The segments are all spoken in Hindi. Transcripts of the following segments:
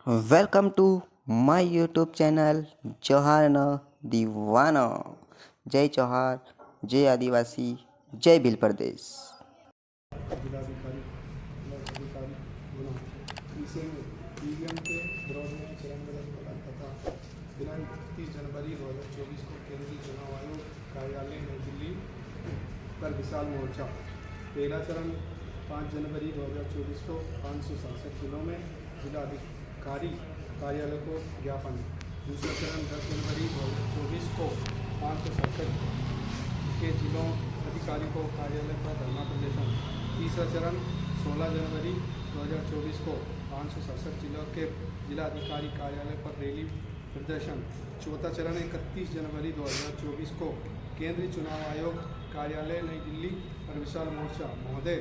Welcome to my YouTube channel जोहार न दीवाना। जय जोहार, जय आदिवासी, जय भील प्रदेश। जिलाधिकारी इसे ईवीएम के विरोध में चरणबद्ध आंदोलन तथा दिनांक 30 जनवरी 2024 को केंद्रीय चुनाव आयोग कार्यालय नई दिल्ली पर विशाल मोर्चा। पहला चरण 5 जनवरी 2024 को 567 जिलों में जिलाधिकारी कार्यालय को ज्ञापन। दूसरा चरण 10 जनवरी 2024 को 567 के जिलों अधिकारी को कार्यालय पर धरना प्रदर्शन। तीसरा चरण 16 जनवरी 2024 को 567 जिलों के जिलाधिकारी कार्यालय पर रैली प्रदर्शन। चौथा चरण 31 जनवरी 2024 को केंद्रीय चुनाव आयोग कार्यालय नई दिल्ली पर विशाल मोर्चा। महोदय,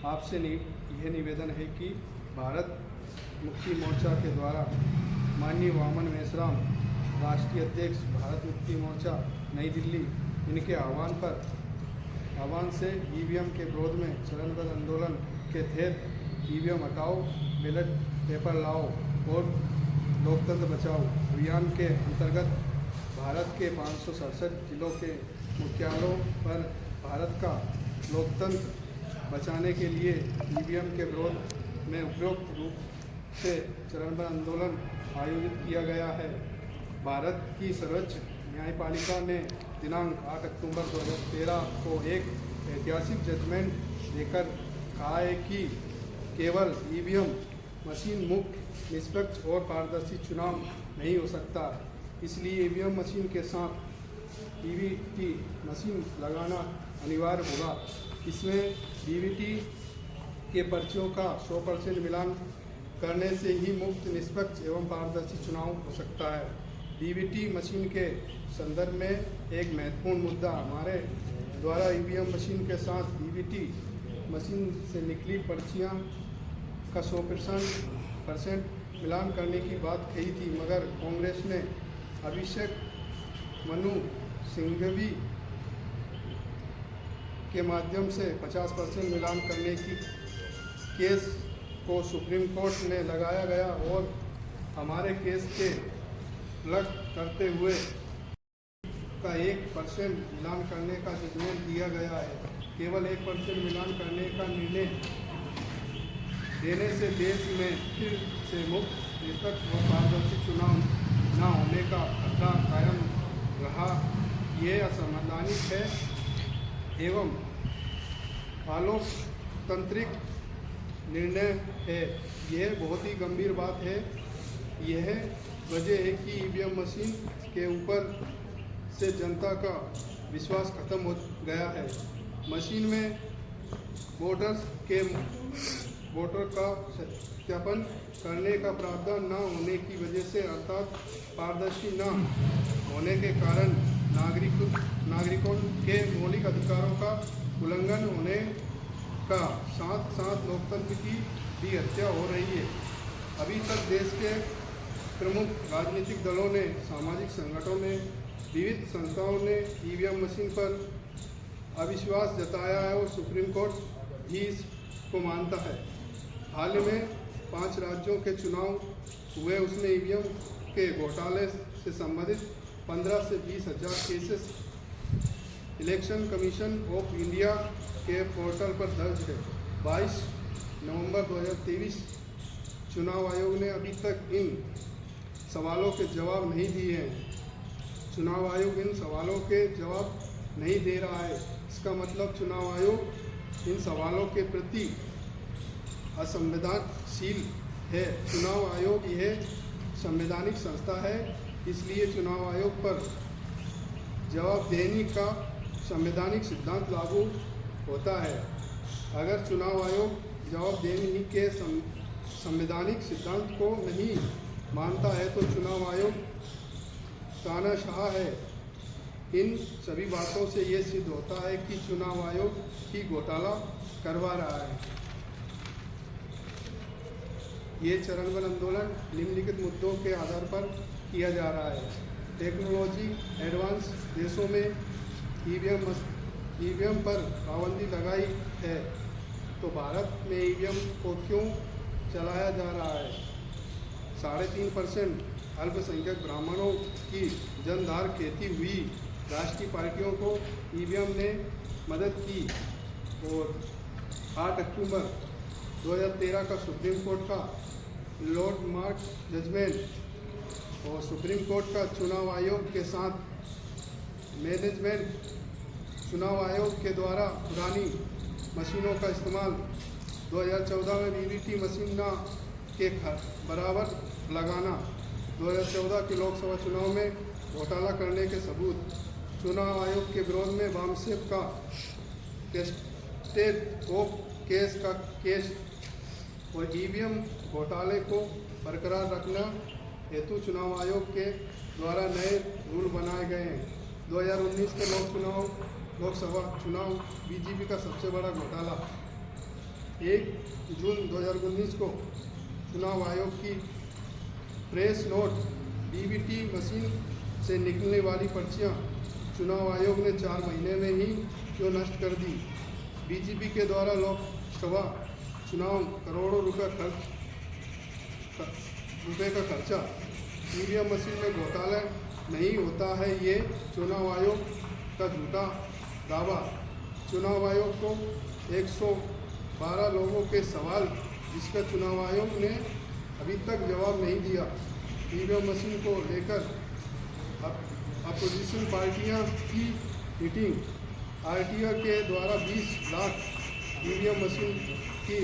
आपसे यह निवेदन है कि भारत मुक्ति मोर्चा के द्वारा माननीय वामन मेश्राम, राष्ट्रीय अध्यक्ष भारत मुक्ति मोर्चा नई दिल्ली, इनके आह्वान से ईवीएम के विरोध में चरणबद्ध आंदोलन के तहत ईवीएम हटाओ, बैलेट पेपर लाओ और लोकतंत्र बचाओ अभियान के अंतर्गत भारत के 567 जिलों के मुख्यालयों पर भारत का लोकतंत्र बचाने के लिए ईवीएम के विरोध में उपयुक्त रूप से चरणबद्ध आंदोलन आयोजित किया गया है। भारत की सर्वोच्च न्यायपालिका ने दिनांक 8 अक्टूबर 2013 को एक ऐतिहासिक जजमेंट देकर कहा है कि केवल ईवीएम मशीन मुक्त, निष्पक्ष और पारदर्शी चुनाव नहीं हो सकता। इसलिए ईवीएम मशीन के साथ ईवीटी मशीन लगाना अनिवार्य होगा। इसमें वीवीटी के पर्चियों का 100% मिलान करने से ही मुक्त, निष्पक्ष एवं पारदर्शी चुनाव हो सकता है। वीवीटी मशीन के संदर्भ में एक महत्वपूर्ण मुद्दा हमारे द्वारा ईवीएम मशीन के साथ वीवीटी मशीन से निकली पर्चियां का 100% मिलान करने की बात कही थी, मगर कांग्रेस ने अभिषेक मनु सिंघवी के माध्यम से 50% मिलान करने की केस को सुप्रीम कोर्ट ने लगाया गया और हमारे केस के उलट करते हुए का 1% मिलान करने का जजमेंट दिया गया है। केवल 1% मिलान करने का निर्णय देने से देश में फिर से मुक्त, निष्पक्ष और पारदर्शी चुनाव न होने का खतरा कायम रहा। ये असंवैधानिक है एवं अलोकतांत्रिक निर्णय है। यह बहुत ही गंभीर बात है। यह वजह है कि ईवीएम मशीन के ऊपर से जनता का विश्वास खत्म हो गया है। मशीन में वोटर का सत्यापन करने का प्रावधान न होने की वजह से, अर्थात पारदर्शी न होने के कारण नागरिकों के मौलिक अधिकारों का उल्लंघन होने का साथ साथ लोकतंत्र की भी हत्या हो रही है। अभी तक देश के प्रमुख राजनीतिक दलों ने, सामाजिक संगठनों ने, विविध संस्थाओं ने ईवीएम मशीन पर अविश्वास जताया है और सुप्रीम कोर्ट भी इसको मानता है। हाल में 5 राज्यों के चुनाव हुए, उसमें ईवीएम के घोटाले से संबंधित 15 से 20 हज़ार cases election commission of India के पोर्टल पर दर्ज है। 22 नवंबर 2023 चुनाव आयोग ने अभी तक इन सवालों के जवाब नहीं दिए हैं। चुनाव आयोग इन सवालों के जवाब नहीं दे रहा है। इसका मतलब चुनाव आयोग इन सवालों के प्रति असंवेदनशील है। चुनाव आयोग यह संवैधानिक संस्था है, इसलिए चुनाव आयोग पर जवाब देने का संवैधानिक सिद्धांत लागू होता है। अगर चुनाव आयोग जवाब देने के संवैधानिक सिद्धांत को नहीं मानता है तो चुनाव आयोग तानाशाह है। इन सभी बातों से ये सिद्ध होता है कि चुनाव आयोग ही घोटाला करवा रहा है। ये चरणबद्ध आंदोलन निम्नलिखित मुद्दों के आधार पर किया जा रहा है। टेक्नोलॉजी एडवांस देशों में ईवीएम पर पाबंदी लगाई है, तो भारत में ईवीएम को क्यों चलाया जा रहा है? 3.5% अल्पसंख्यक ब्राह्मणों की जनधार खेती हुई। राष्ट्रीय पार्टियों को ईवीएम ने मदद की और 8 अक्टूबर 2013 का सुप्रीम कोर्ट का लॉर्ड मार्क जजमेंट और सुप्रीम कोर्ट का चुनाव आयोग के साथ मैनेजमेंट चुनाव आयोग के द्वारा पुरानी मशीनों का इस्तेमाल 2014 में वीवीपैट मशीन के बराबर लगाना, 2014 के लोकसभा चुनाव में घोटाला करने के सबूत, चुनाव आयोग के विरोध में वामसेप का टेस्टेड ऑफ केस और ईवीएम घोटाले को बरकरार रखना हेतु चुनाव आयोग के द्वारा नए रूल बनाए गए हैं। 2019 के लोकसभा चुनाव बीजेपी का सबसे बड़ा घोटाला। 1 जून 2019 को चुनाव आयोग की प्रेस नोट डीबीटी मशीन से निकलने वाली पर्चियां चुनाव आयोग ने 4 महीने में ही क्यों नष्ट कर दी। बीजेपी के द्वारा लोकसभा चुनाव करोड़ों रुपए का खर्चा ईवीएम मशीन में घोटाला नहीं होता है, ये चुनाव आयोग का झूठा दावा। चुनाव आयोग को 112 लोगों के सवाल जिसका चुनाव आयोग ने अभी तक जवाब नहीं दिया। ईवीएम मशीन को लेकर अपोजिशन पार्टियां की मीटिंग। आरटीआई के द्वारा 20 लाख ईवीएम मशीन की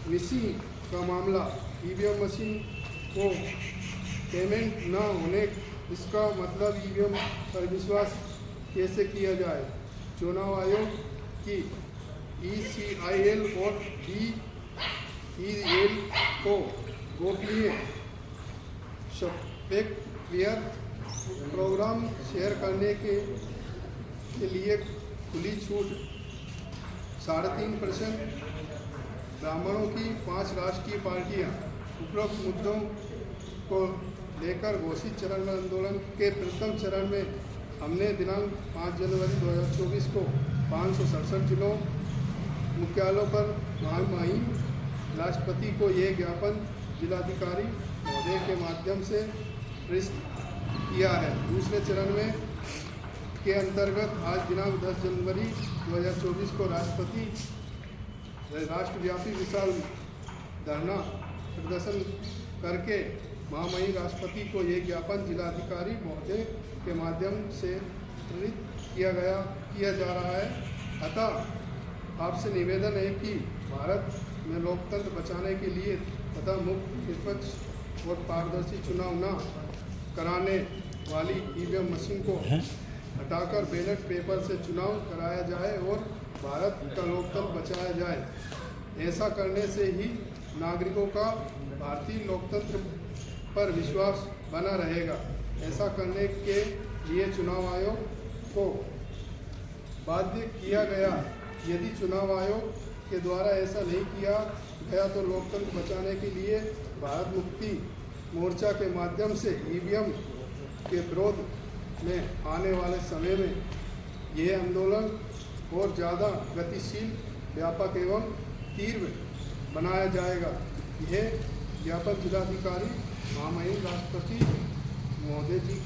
मिसिंग का मामला। ईवीएम मशीन को पेमेंट न होने इसका मतलब ईवीएम पर विश्वास कैसे किया जाए। चुनाव आयोग की ECIL और DEL को गोपनीय सॉफ्टवेयर प्रोग्राम शेयर करने के लिए खुली छूट। 3.5% ब्राह्मणों की 5 राष्ट्रीय पार्टियां। उपरोक्त मुद्दों को लेकर घोषित चरण आंदोलन के प्रथम चरण में हमने दिनांक 5 जनवरी 2024 को 567 जिलों मुख्यालयों पर महामहिम राष्ट्रपति को ये ज्ञापन जिलाधिकारी महोदय के माध्यम से प्रेषित किया है। दूसरे चरण में के अंतर्गत आज दिनांक 10 जनवरी 2024 को राष्ट्रव्यापी विशाल धरना प्रदर्शन करके महामहिम राष्ट्रपति को ये ज्ञापन जिलाधिकारी महोदय के माध्यम से प्रेरित किया जा रहा है। अतः आपसे निवेदन है कि भारत में लोकतंत्र बचाने के लिए तथा मुक्त, निष्पक्ष और पारदर्शी चुनाव न कराने वाली ईवीएम मशीन को हटाकर बैलेट पेपर से चुनाव कराया जाए और भारत का लोकतंत्र बचाया जाए। ऐसा करने से ही नागरिकों का भारतीय लोकतंत्र पर विश्वास बना रहेगा। ऐसा करने के लिए चुनाव आयोग को बाध्य किया गया। यदि चुनाव आयोग के द्वारा ऐसा नहीं किया गया तो लोकतंत्र बचाने के लिए भारत मुक्ति मोर्चा के माध्यम से ईवीएम के विरोध में आने वाले समय में यह आंदोलन और ज़्यादा गतिशील, व्यापक एवं तीव्र बनाया जाएगा। यह ज्ञापन जिलाधिकारी महामहिम राष्ट्रपति महोदय जी